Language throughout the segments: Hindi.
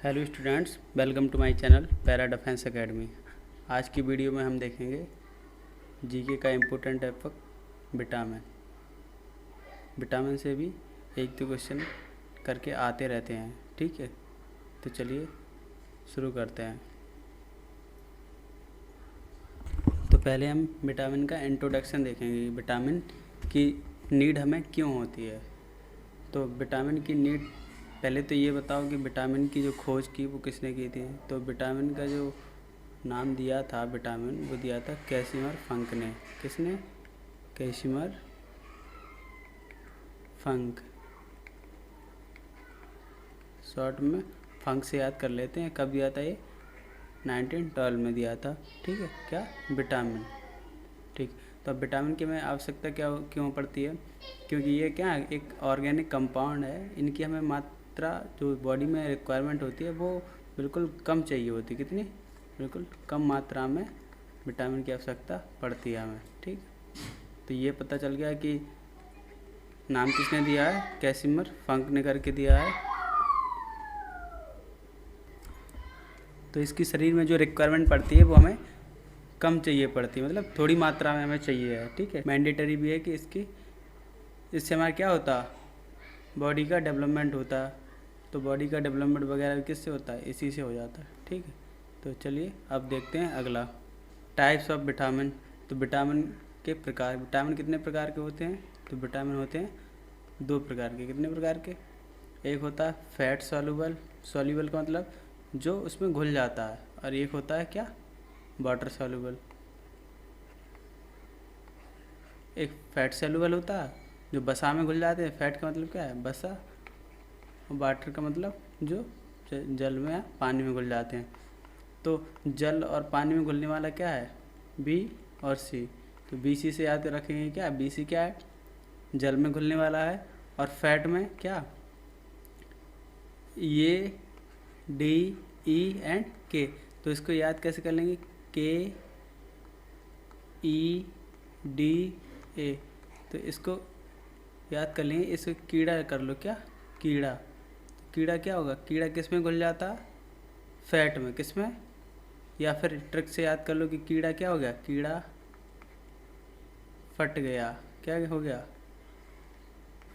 Hello students, welcome to my channel para defence academy. आज की वीडियो में हम देखेंगे जीके का इम्पोर्टेंट टॉपिक विटामिन। विटामिन से भी एक दो क्वेश्चन करके आते रहते हैं, ठीक है। तो चलिए शुरू करते हैं। तो पहले हम विटामिन का इंट्रोडक्शन देखेंगे। विटामिन की नीड हमें क्यों होती है। तो विटामिन की नीड, पहले तो ये बताओ कि विटामिन की जो खोज की वो किसने की थी। तो विटामिन का जो नाम दिया था विटामिन, वो दिया था कैसिमर फंक ने। किसने? कैसिमर फंक, शॉर्ट में फंक से याद कर लेते हैं। कब दिया था ये? 1912 में दिया था, ठीक है। क्या? विटामिन, ठीक। तो अब विटामिन की हमें आवश्यकता क्यों पड़ती है? क्योंकि ये क्या है, एक ऑर्गेनिक कंपाउंड है। इनकी हमें मात्रा जो बॉडी में रिक्वायरमेंट होती है वो बिल्कुल कम चाहिए होती है। कितनी? बिल्कुल कम मात्रा में विटामिन की आवश्यकता पड़ती है हमें, ठीक। तो ये पता चल गया कि नाम किसने दिया है, कैसिमर फंक ने करके दिया है। तो इसकी शरीर में जो रिक्वायरमेंट पड़ती है वो हमें कम चाहिए पड़ती है, मतलब थोड़ी मात्रा में हमें चाहिए है, ठीक है। मैंडेटरी भी है कि इससे हमारा क्या होता, बॉडी का डेवलपमेंट होता। तो बॉडी का डेवलपमेंट वगैरह किससे होता है? इसी से हो जाता है, ठीक है। तो चलिए अब देखते हैं अगला, टाइप्स ऑफ विटामिन। तो विटामिन के प्रकार, विटामिन कितने प्रकार के होते हैं? तो विटामिन होते हैं दो प्रकार के। कितने प्रकार के? एक होता है फैट सॉल्युबल, सॉल्युबल का मतलब जो उसमें घुल जाता है, और एक होता है क्या, वाटर सॉल्युबल। एक फैट सॉल्युबल होता है जो बसा में घुल जाते हैं। फैट का मतलब क्या है? बसा। और वाटर का मतलब जो जल में या पानी में घुल जाते हैं। तो जल और पानी में घुलने वाला क्या है? बी और सी। तो बी सी से याद रखेंगे क्या? बी सी क्या है? जल में घुलने वाला है। और फैट में क्या? ए डी ई एंड के। तो इसको याद कैसे कर लेंगे? के ई डी ए। तो इसको याद कर लेंगे। इसको कीड़ा कर लो, क्या? कीड़ा। कीड़ा क्या होगा? कीड़ा किस में घुल जाता? फैट में। किस में? या फिर ट्रिक से याद कर लो कि कीड़ा क्या हो गया? कीड़ा फट गया। क्या हो गया?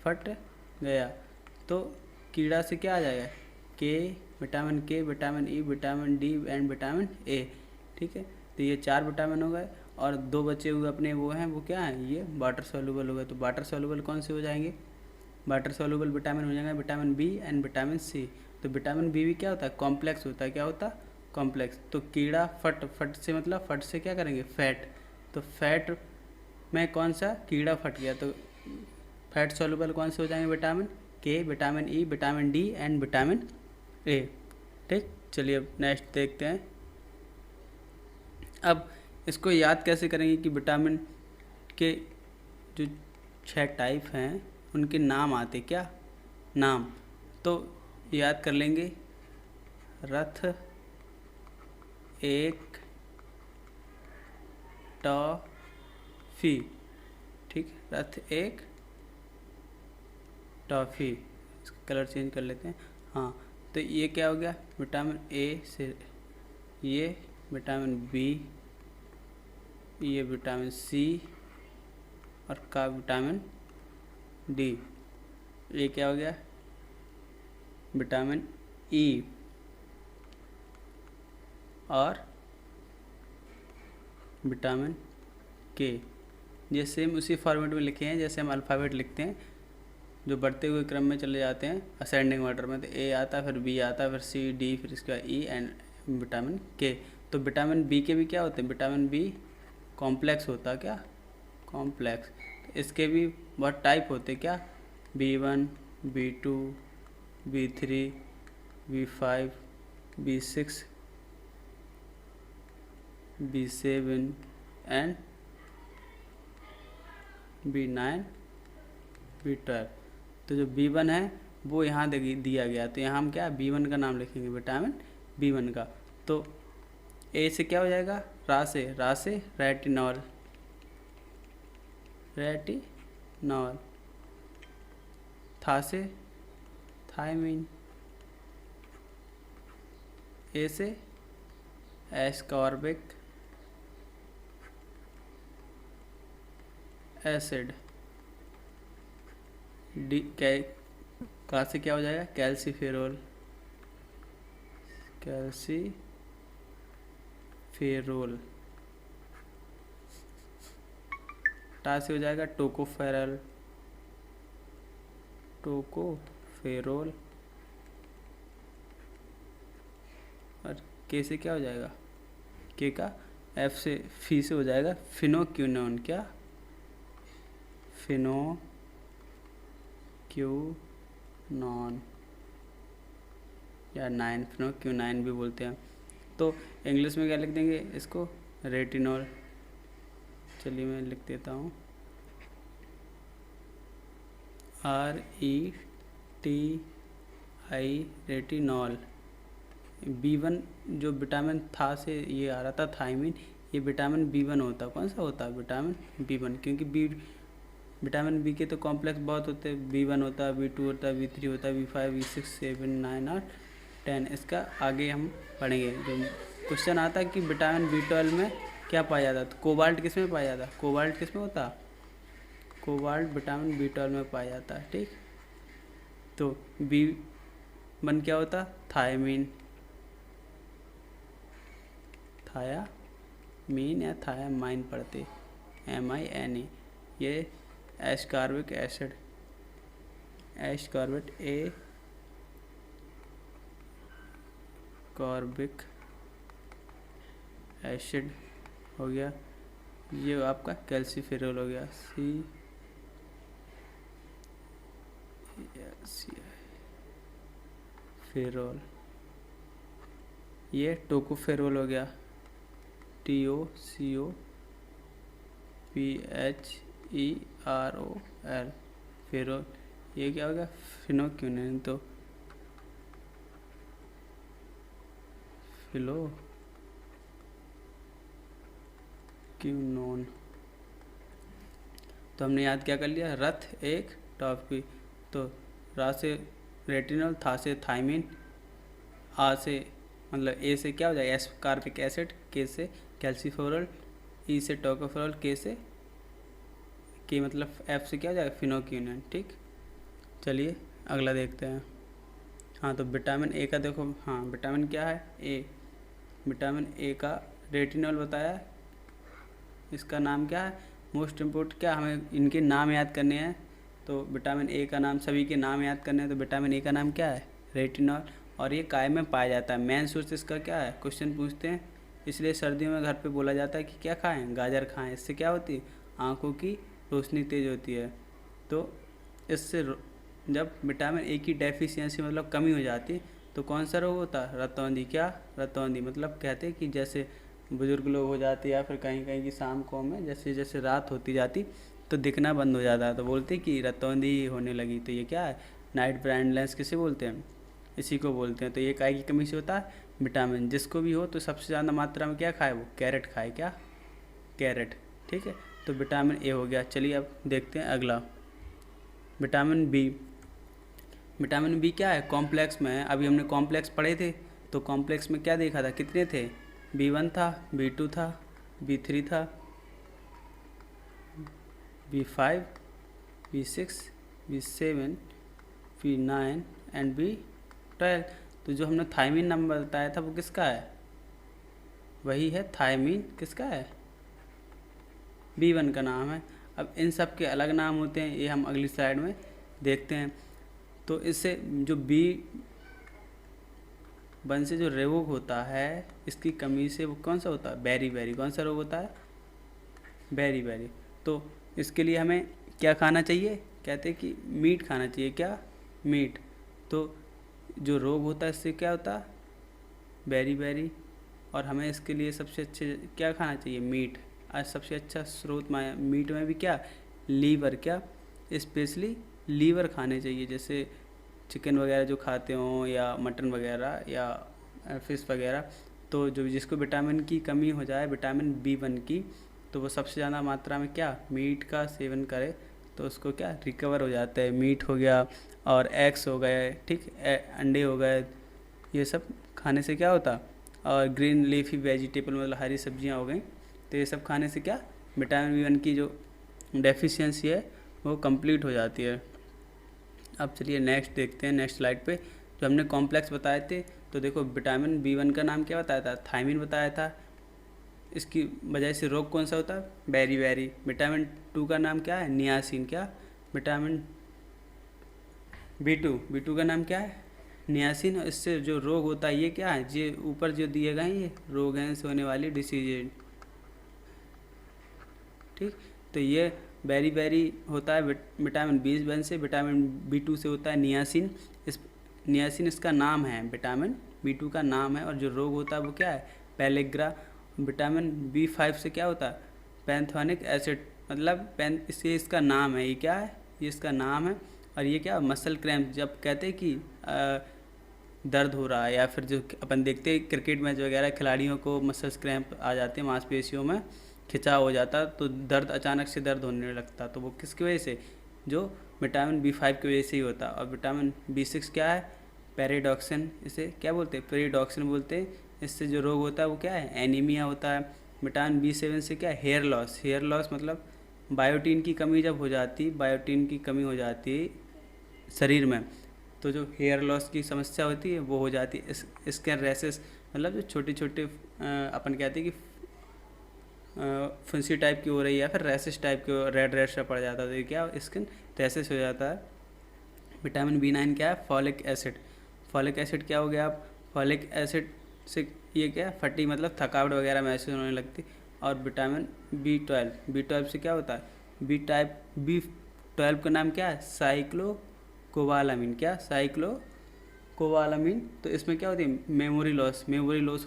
फट गया। तो कीड़ा से क्या आ जाएगा? के, विटामिन के, vitamin E, vitamin D and vitamin A, ठीक है। तो ये 4 विटामिन हो गए। और 2 बचे हुए अपने वो हैं, वो क्या है? ये वाटर सॉल्युबल हो गए। तो वाटर सॉल्युबल कौन से हो जाएंगे? वाटर सॉल्युबल विटामिन हो जाएंगे vitamin B and vitamin C. तो विटामिन बी भी क्या होता है? कॉम्प्लेक्स होता है। क्या होता है? कॉम्प्लेक्स। तो कीड़ा फट, फट से मतलब फट से क्या करेंगे? फैट। तो फैट में कौन सा? कीड़ा फट गया। तो फैट सॉल्युबल कौन से हो जाएंगे? विटामिन के, vitamin E, vitamin D and vitamin A, ठीक। चलिए अब नेक्स्ट देखते हैं। अब इसको याद कैसे करेंगे कि विटामिन के जो 6 टाइप हैं उनके नाम आते क्या? नाम तो याद कर लेंगे। रथ, एक, टॉफी, ठीक। रथ, एक, टॉफ़ी। इसका कलर चेंज कर लेते हैं। हाँ, तो ये क्या हो गया? विटामिन ए से ये विटामिन बी, ये विटामिन सी, और का विटामिन डी। ये क्या हो गया? विटामिन ई, और विटामिन के। ये सेम उसी फॉर्मेट में लिखे हैं जैसे हम अल्फ़ाबेट लिखते हैं, जो बढ़ते हुए क्रम में चले जाते हैं असेंडिंग ऑर्डर में। तो ए आता, फिर बी आता, फिर सी, डी, फिर इसके बाद ई एंड विटामिन के। तो विटामिन बी के भी क्या होते हैं? विटामिन बी कॉम्प्लेक्स होता है। क्या? कॉम्प्लेक्स। तो इसके भी बहुत टाइप होते हैं। क्या? B1, B2, B3, B5, B6, B7 and B9, B12। तो जो B1 है वो यहाँ दिया गया। तो यहाँ हम क्या B1 का नाम लिखेंगे, विटामिन B1 का। तो ए से क्या हो जाएगा? रा से रेटिनॉल, रेटिनॉल। था से थायमीन, ए से एस्कॉर्बिक एसिड, डी कहाँ से क्या हो जाएगा, कैल्सीफेरोल, कैल्सीफेरोल, टा से हो जाएगा टोकोफेरल, टोकोफेरोल, और के से क्या हो जाएगा, के का एफ से फी से हो जाएगा फिनोक्यूनोन, क्या फिनोक्यूनॉन या 9 फिनोक्यूनाइन भी बोलते हैं। तो इंग्लिश में क्या लिख देंगे इसको, रेटिनॉल। चलिए मैं लिख देता हूँ RETI रेटिनॉल। B1 जो विटामिन था से ये आ रहा था थायमिन, ये विटामिन B1 होता है। कौन सा होता है, विटामिन B1, क्योंकि विटामिन बी के तो कॉम्प्लेक्स बहुत होते हैं, B1 होता है, B2 होता है, B3 होता है, B5, B6, 7, 9 और 10। इसका आगे हम पढ़ेंगे। जो क्वेश्चन आता है कि विटामिन B12 में क्या पाया जाता है, तो कोबाल्ट किस में पाया जाता है, कोबाल्ट किस में होता है, कोबाल्ट विटामिन B12 में पाया जाता है। ठीक, तो B1 क्या होता, थायमीन, थायामीन या थायामाइन पढ़ते, MINE। ये एस्कॉर्बिक एसिड, एस्कॉर्बिक कॉर्बिक एसिड हो गया। ये आपका कैल्सीफेरोल हो गया, फेरोल। ये टोकोफेरोल हो गया, TOCOPHEROL, फेरोल। ये क्या हो गया, फिनोक्यूनिन, तो फिलोक्यूनोन। तो हमने याद क्या कर लिया, रथ एक टॉपिक। तो रा से रेटिनॉल, था से थायमीन, आ से मतलब ए से क्या हो जाएगा, एस्कॉर्बिक एसिड, के से कैल्सीफेरोल, ई से टोकोफेरोल, के मतलब एफ से क्या हो जाएगा, फिनोक्यूनिन। ठीक, चलिए अगला देखते हैं। हाँ, तो विटामिन ए का देखो, हाँ विटामिन क्या है, ए, विटामिन ए का रेटिनॉल बताया, इसका नाम क्या है, मोस्ट इम्पोर्टेंट क्या, हमें इनके नाम याद करने हैं। तो विटामिन ए का नाम, सभी के नाम याद करने हैं। तो विटामिन ए का नाम क्या है, रेटिनॉल, और ये काय में पाया जाता है। मेन सोर्स इसका क्या है, क्वेश्चन पूछते हैं, इसलिए सर्दियों में घर पे बोला जाता है कि क्या खाएं, गाजर खाएं, इससे क्या होती है, आँखों की रोशनी तेज होती है। तो इससे जब विटामिन ए की डेफिशिएंसी मतलब कमी हो जाती, तो कौन सा रोग होता है, रतौंधी। क्या, रतौंधी, मतलब कहते हैं कि जैसे बुजुर्ग लोग हो जाते या फिर कहीं कहीं की शाम को में जैसे जैसे रात होती जाती तो दिखना बंद हो जाता है, तो बोलते कि रतौंधी होने लगी। तो ये क्या है, नाइट ब्लाइंडनेस किसे बोलते हैं, इसी को बोलते हैं। तो ये काय की कमी से होता है, विटामिन। जिसको भी हो तो सबसे ज़्यादा मात्रा में क्या खाए, वो कैरेट खाए, क्या, कैरेट। ठीक है, तो विटामिन ए हो गया। चलिए अब देखते हैं अगला, विटामिन बी। विटामिन बी क्या है, कॉम्प्लेक्स में है। अभी हमने कॉम्प्लेक्स पढ़े थे, तो कॉम्प्लेक्स में क्या देखा था, कितने थे, B1 था, B2 था, B3 था, B5, B6, B7, B9 and B12। तो जो हमने थायमीन नंबर बताया था वो किसका है, वही है थायमीन, किसका है, B1 का नाम है। अब इन सब के अलग नाम होते हैं, ये हम अगली स्लाइड में देखते हैं। तो इससे जो B1 से जो रोग होता है, इसकी कमी से वो कौन सा होता है, बेरी, कौन सा रोग होता है, बेरी। तो इसके लिए हमें क्या खाना चाहिए, कहते हैं कि मीट खाना चाहिए, क्या, मीट। तो जो रोग होता है इससे क्या होता है, बेरी, और हमें इसके लिए सबसे अच्छे क्या खाना चाहिए, मीट। आज सबसे अच्छा स्रोत मीट में भी क्या, लीवर, क्या, स्पेशली लीवर खाने चाहिए। जैसे चिकन वगैरह जो खाते हों या मटन वगैरह या फिश वगैरह। तो जो जिसको विटामिन की कमी हो जाए, विटामिन B1 की, तो वो सबसे ज़्यादा मात्रा में क्या, मीट का सेवन करे, तो उसको क्या रिकवर हो जाता है। मीट हो गया और एग्स हो गए, ठीक, अंडे हो गए, ये सब खाने से क्या होता, और ग्रीन लीफी वेजिटेबल मतलब हरी सब्जियां हो गई, तो ये सब खाने से क्या विटामिन बी वन की जो डेफिशिएंसी है वो कंप्लीट हो जाती है। अब चलिए नेक्स्ट देखते हैं, नेक्स्ट स्लाइड पे जो हमने कॉम्प्लेक्स बताए थे, तो देखो विटामिन बी वन का नाम क्या बताया था, थायमिन बताया था, इसकी वजह से रोग कौन सा होता है, बेरी बेरी। विटामिन टू का नाम क्या है, नियासिन। क्या विटामिन बी टू का नाम क्या है, नियासिन। और इससे जो रोग होता है ये क्या है, ये ऊपर जो दिए गए हैं ये रोग हैं से होने वाली डिसीज, ठीक। तो ये बेरी बेरी होता है विटामिन बी वन से, विटामिन बी टू से होता है नियासिन। इस नियासिन इसका नाम है, विटामिन बी टू का नाम है, और जो रोग होता है वो क्या है, पेलेग्रा। विटामिन बी फाइव से क्या होता है, पैंथोनिक एसिड, मतलब पैन इससे इसका नाम है, ये क्या है, ये इसका नाम है। और ये क्या मसल क्रैम्प, जब कहते हैं कि दर्द हो रहा है, या फिर जो अपन देखते हैं क्रिकेट मैच वगैरह खिलाड़ियों को मसल्स क्रैम्प आ जाते हैं, मांसपेशियों में खिंचाव हो जाता, तो दर्द अचानक से दर्द होने लगता, तो वो किसकी वजह से, जो विटामिन बी फाइव की वजह से ही होता। और विटामिन बी सिक्स क्या है, पेरिडॉक्सिन, इसे क्या बोलते हैं, पेरिडॉक्सिन बोलते हैं। इससे जो रोग होता है वो क्या है, एनीमिया होता है। विटामिन बी सेवन से क्या है, हेयर लॉस। हेयर लॉस मतलब बायोटीन की कमी जब हो जाती, बायोटीन की कमी हो जाती शरीर में, तो जो हेयर लॉस की समस्या होती है वो हो जाती है। स्किन रैसेस मतलब जो छोटे छोटे अपन कहते हैं कि फुंसी टाइप की हो रही है, या फिर रैसेस टाइप की रेड रेड सा पड़ जाता है, तो ये क्या स्किन रैसेस हो जाता है। विटामिन बी नाइन क्या है, फॉलिक एसिड। फॉलिक एसिड क्या हो गया, आप फॉलिक एसिड से ये क्या है, फटी मतलब थकावट वगैरह महसूस होने लगती। और vitamin B twelve, B twelve से क्या होता है, बी ट्वेल्व का नाम क्या है, साइक्लोकोबालामिन। क्या साइक्लोकोबालामिन। तो इसमें क्या होती है, मेमोरी लॉस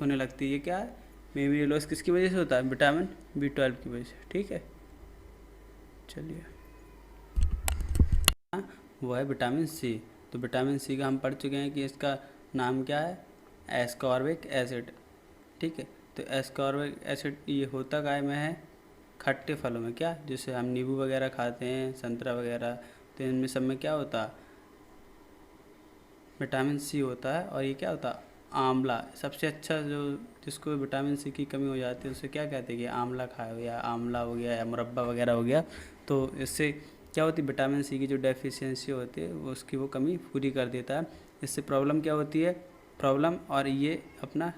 होने लगती है। ये क्या है, मेमोरी लॉस किसकी वजह से होता है, विटामिन बी ट्वेल्व की वजह से, ठीक है। चलिए वो है विटामिन सी। तो विटामिन सी का हम पढ़ चुके हैं कि इसका नाम क्या है, एस्कॉर्बिक एसिड, ठीक है। तो एस्कॉर्बिक एसिड ये होता काय में है, खट्टे फलों में। क्या, जैसे हम नींबू वगैरह खाते हैं, संतरा वगैरह, तो इनमें सब में क्या होता है, विटामिन सी होता है। और ये क्या होता है, आंवला। सबसे अच्छा जो जिसको विटामिन सी की कमी हो जाती है उसे क्या कहते हैं कि आंवला खाओ, या आंवला हो गया, या मुरब्बा वगैरह हो गया। तो इससे क्या होती है, विटामिन सी की जो डेफिशिएंसी होती है वो उसकी वो कमी पूरी कर देता है। इससे प्रॉब्लम क्या होती है, प्रॉब्लम और ये अपना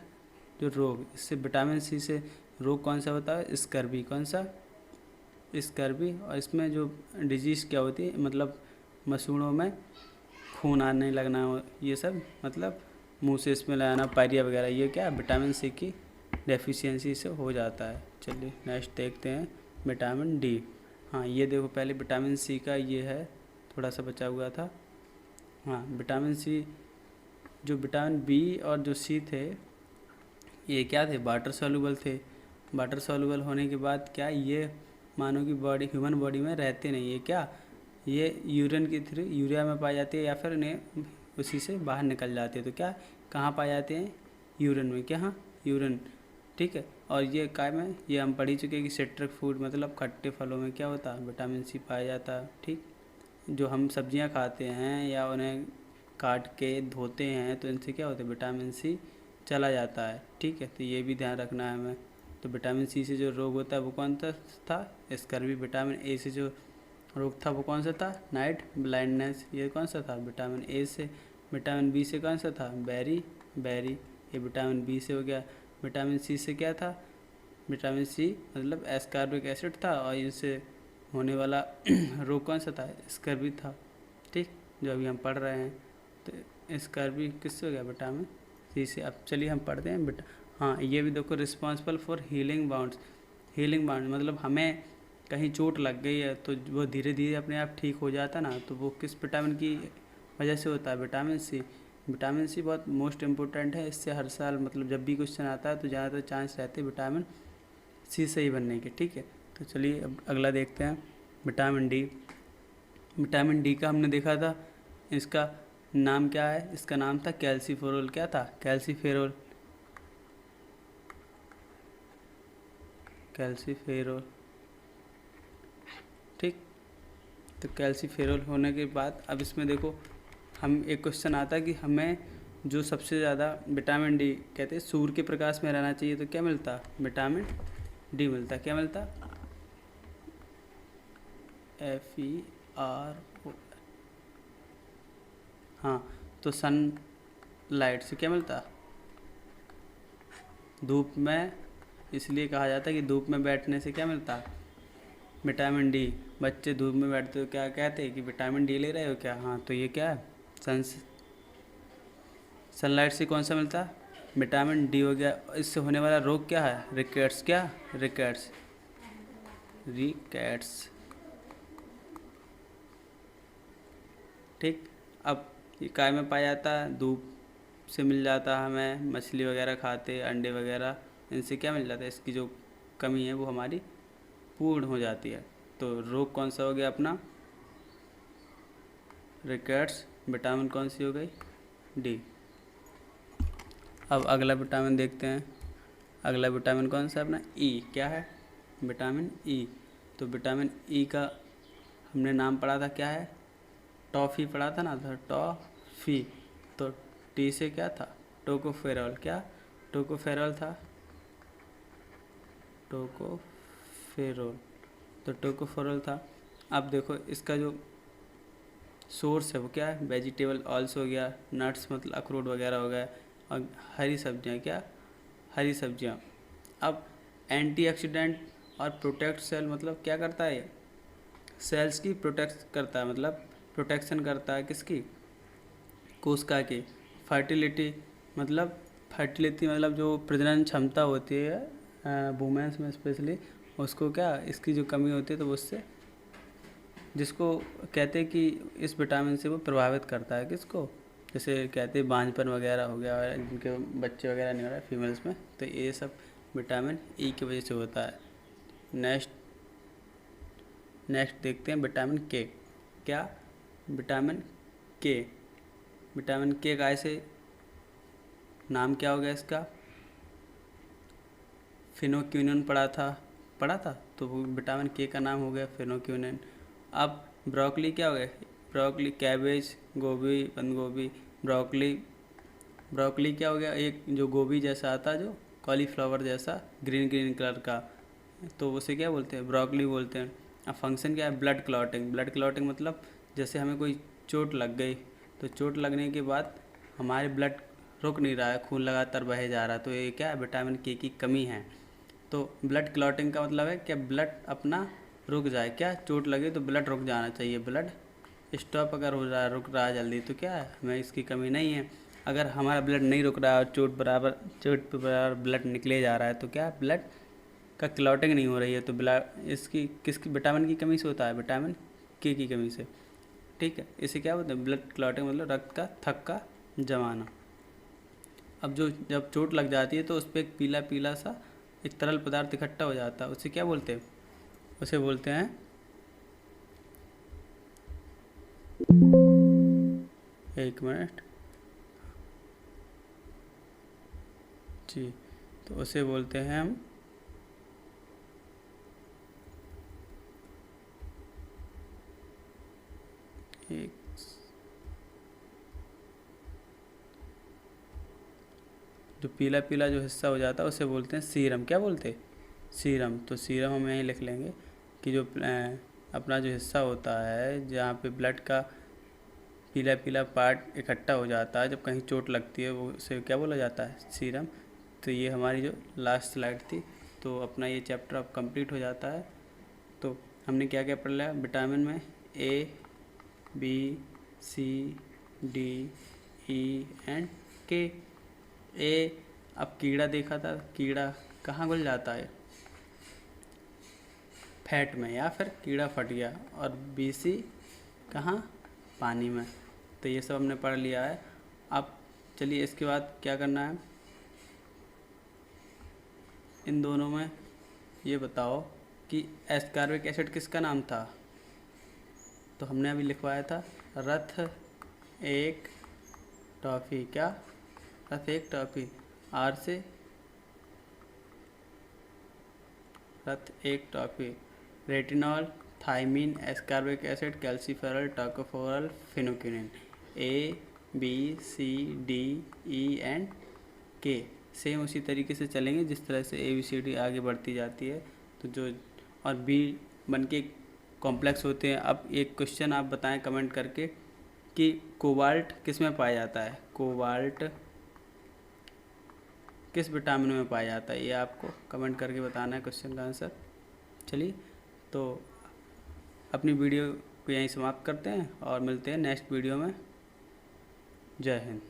जो रोग, इससे विटामिन सी से रोग कौन सा होता है, स्कर्वी। कौन सा, स्कर्वी। और इसमें जो डिजीज़ क्या होती है, मतलब मसूड़ों में खून आने लगना, ये सब मतलब मुंह से स्मेल आना, पायरिया वगैरह, ये क्या विटामिन सी की डेफिशिएंसी से हो जाता है। चलिए नेक्स्ट देखते हैं, विटामिन डी। हाँ ये देखो, पहले विटामिन सी का ये है, थोड़ा सा बचा हुआ था। हाँ विटामिन सी, जो विटामिन बी और जो सी थे ये क्या थे, वाटर सॉल्युबल थे। वाटर सॉल्युबल होने के बाद क्या, ये मानव की बॉडी, ह्यूमन बॉडी में रहते नहीं है। क्या, ये यूरिन के थ्रू यूरिया में पाई जाती है, या फिर इन्हें उसी से बाहर निकल जाते हैं। तो क्या कहाँ पाए जाते हैं, यूरिन में। क्या, हाँ यूरिन, ठीक है। और ये काय में, ये हम पढ़ ही चुके हैं कि सिट्रिक फूड मतलब खट्टे फलों में क्या होता है, विटामिन सी पाया जाता है, ठीक। जो हम सब्जियां खाते हैं या उन्हें काट के धोते हैं तो इनसे क्या होता है, विटामिन सी चला जाता है, ठीक है। तो ये भी ध्यान रखना है हमें। तो विटामिन सी से जो रोग होता है वो कौन सा था, स्कर्वी। विटामिन ए से जो रोग था वो कौन सा था, नाइट ब्लाइंडनेस। ये कौन सा था, विटामिन ए से। विटामिन बी से कौन सा था, बेरी बेरी, ये विटामिन बी से हो गया। विटामिन सी से क्या था, विटामिन सी मतलब एस्कॉर्बिक एसिड था, और इनसे होने वाला रोग कौन सा था, स्कर्वी था, ठीक, जो अभी हम पढ़ रहे हैं। तो स्कर्वी किससे हो गया, विटामिन सी से। अब चलिए हम पढ़ते हैं हाँ ये भी देखो, responsible for healing bounds. Healing bound मतलब हमें कहीं चोट लग गई है तो वो धीरे धीरे अपने आप ठीक हो जाता ना, तो वो किस विटामिन की वजह से होता है, विटामिन सी। विटामिन सी बहुत मोस्ट इम्पोर्टेंट है, इससे हर साल मतलब जब भी क्वेश्चन आता है तो ज़्यादातर चांस रहते हैं विटामिन सी से ही बनने के, ठीक है। तो चलिए अब अगला देखते हैं, विटामिन डी। विटामिन डी का हमने देखा था, इसका नाम क्या है, इसका नाम था कैल्सीफेरोल। क्या था, कैल्सीफेरोल, कैल्सीफेरोल, ठीक। तो कैल्सीफेरोल होने के बाद अब इसमें देखो, हम एक क्वेश्चन आता है कि हमें जो सबसे ज़्यादा विटामिन डी कहते हैं सूर्य के प्रकाश में रहना चाहिए, तो क्या मिलता? विटामिन डी मिलता। क्या मिलता? FER। हाँ, तो सन लाइट से क्या मिलता? धूप में, इसलिए कहा जाता है कि धूप में बैठने से क्या मिलता? Vitamin D. बच्चे धूप में बैठते हो क्या कहते हैं कि विटामिन डी ले रहे हो क्या? हाँ, तो ये क्या है? सनलाइट से कौन सा मिलता? विटामिन डी हो गया। इससे होने वाला रोग क्या है? रिकेट्स। क्या? रिकेट्स। रिकेट्स। ठीक। अब ये काय में पाया जाता है? धूप से मिल जाता है हमें, मछली वगैरह खाते, अंडे वगैरह, इनसे क्या मिल जाता है? इसकी जो कमी है वो हमारी पूर्ण हो जाती है। तो रोग कौन सा हो गया अपना? रिकेट्स। विटामिन कौन सी हो गई? डी। अब अगला विटामिन देखते हैं। अगला विटामिन कौन सा है अपना? ई। क्या है? Vitamin E. तो विटामिन ई का हमने नाम पढ़ा था, क्या है? टॉफ़ी पढ़ा था ना, तो टॉफ़ी। तो टी से क्या था? टोकोफेरॉल। क्या? टोकोफेरॉल था। टोकोफेरॉल। तो टोकोफेरॉल था। अब देखो इसका जो सोर्स है वो क्या है? वेजिटेबल ऑयल्स हो गया, नट्स मतलब अखरोट वगैरह हो गया, और हरी सब्जियां। क्या? हरी सब्जियां। अब एंटीऑक्सीडेंट और प्रोटेक्ट सेल मतलब क्या करता है? ये सेल्स की प्रोटेक्ट करता है, मतलब प्रोटेक्शन करता है किसकी? कोशिका की। फर्टिलिटी मतलब जो प्रजनन क्षमता होती है वुमेन्स में स्पेशली, उसको क्या इसकी जो कमी होती है तो उससे, जिसको कहते हैं कि इस विटामिन से वो प्रभावित करता है किसको? जैसे कहते हैं बांझपन वगैरह हो गया, जिनके बच्चे वगैरह नहीं हो रहा है फीमेल्स में, तो ये सब विटामिन ई की वजह से होता है। नेक्स्ट देखते हैं विटामिन के। क्या? विटामिन के। विटामिन के का ऐसे नाम क्या हो गया इसका? फिनोक्विनोन पढ़ा था, तो वो विटामिन के का नाम हो गया फिनोक्विनोन। अब ब्रोकली क्या हो गया? ब्रोकली, कैबेज, गोभी, बंद गोभी, ब्रोकली क्या हो गया? एक जो गोभी जैसा आता है, जो कॉलीफ्लावर जैसा ग्रीन ग्रीन कलर का, तो उसे क्या बोलते हैं? ब्रोकली बोलते हैं। अब फंक्शन क्या है? Blood clotting. ब्लड क्लॉटिंग मतलब जैसे हमें कोई चोट लग गई, तो चोट लगने के बाद हमारे ब्लड रुक नहीं रहा है, खून लगातार बहे जा रहा है, तो ये क्या है? विटामिन के की कमी है। तो ब्लड क्लॉटिंग का मतलब है कि ब्लड अपना रुक जाए। क्या? चोट लगे तो ब्लड रुक जाना चाहिए। ब्लड स्टॉप अगर हो रहा है, रुक रहा है जल्दी, तो क्या है? हमें इसकी कमी नहीं है। अगर हमारा ब्लड नहीं रुक रहा है और चोट पे बराबर ब्लड निकले जा रहा है, तो क्या? ब्लड का क्लॉटिंग नहीं हो रही है, तो ब्लड इसकी किसकी विटामिन की कमी से होता है? विटामिन के की कमी से। ठीक है, इसे क्या बोलते हैं? ब्लड क्लॉटिंग मतलब रक्त का थक्का जमाना। अब जब चोट लग जाती है तो उस पर एक पीला पीला सा एक तरल पदार्थ इकट्ठा हो जाता है, उसे क्या बोलते हैं? उसे बोलते हैं, एक मिनट जी, तो उसे बोलते हैं हम एक जो पीला पीला जो हिस्सा हो जाता है उसे बोलते हैं सीरम। क्या बोलते हैं? सीरम। तो सीरम हम यहीं लिख लेंगे कि जो अपना जो हिस्सा होता है जहाँ पे ब्लड का पीला पीला पार्ट इकट्ठा हो जाता है जब कहीं चोट लगती है, वो उसे क्या बोला जाता है? सीरम। तो ये हमारी जो लास्ट स्लाइड थी, तो अपना ये चैप्टर अब कंप्लीट हो जाता है। तो हमने क्या क्या पढ़ लिया विटामिन में? A, B, C, D, E and K. A, अब कीड़ा देखा था, कीड़ा कहाँ घुल जाता है? फैट में, या फिर कीड़ा फट गया। और बी सी कहाँ? पानी में। तो ये सब हमने पढ़ लिया है। अब चलिए इसके बाद क्या करना है, इन दोनों में ये बताओ कि एस्कॉर्बिक एसिड किसका नाम था? तो हमने अभी लिखवाया था रथ एक टॉफ़ी। क्या? रथ एक टॉफ़ी। आर से रथ एक toffee. Retinol, thiamine, ascorbic acid, calciferol, tocopherol, phylloquinone. A, B C D E and K. Same उसी तरीके से चलेंगे जिस तरह से ABCD आगे बढ़ती जाती है। तो जो और बी बन के कॉम्प्लेक्स होते हैं। अब एक क्वेश्चन आप बताएं कमेंट करके कि कोबाल्ट किस में पाया जाता है, कोबाल्ट किस विटामिन में पाया जाता है, ये आपको कमेंट करके बताना है क्वेश्चन का आंसर। चलिए तो अपनी वीडियो को यहीं समाप्त करते हैं और मिलते हैं नेक्स्ट वीडियो में। जय हिंद।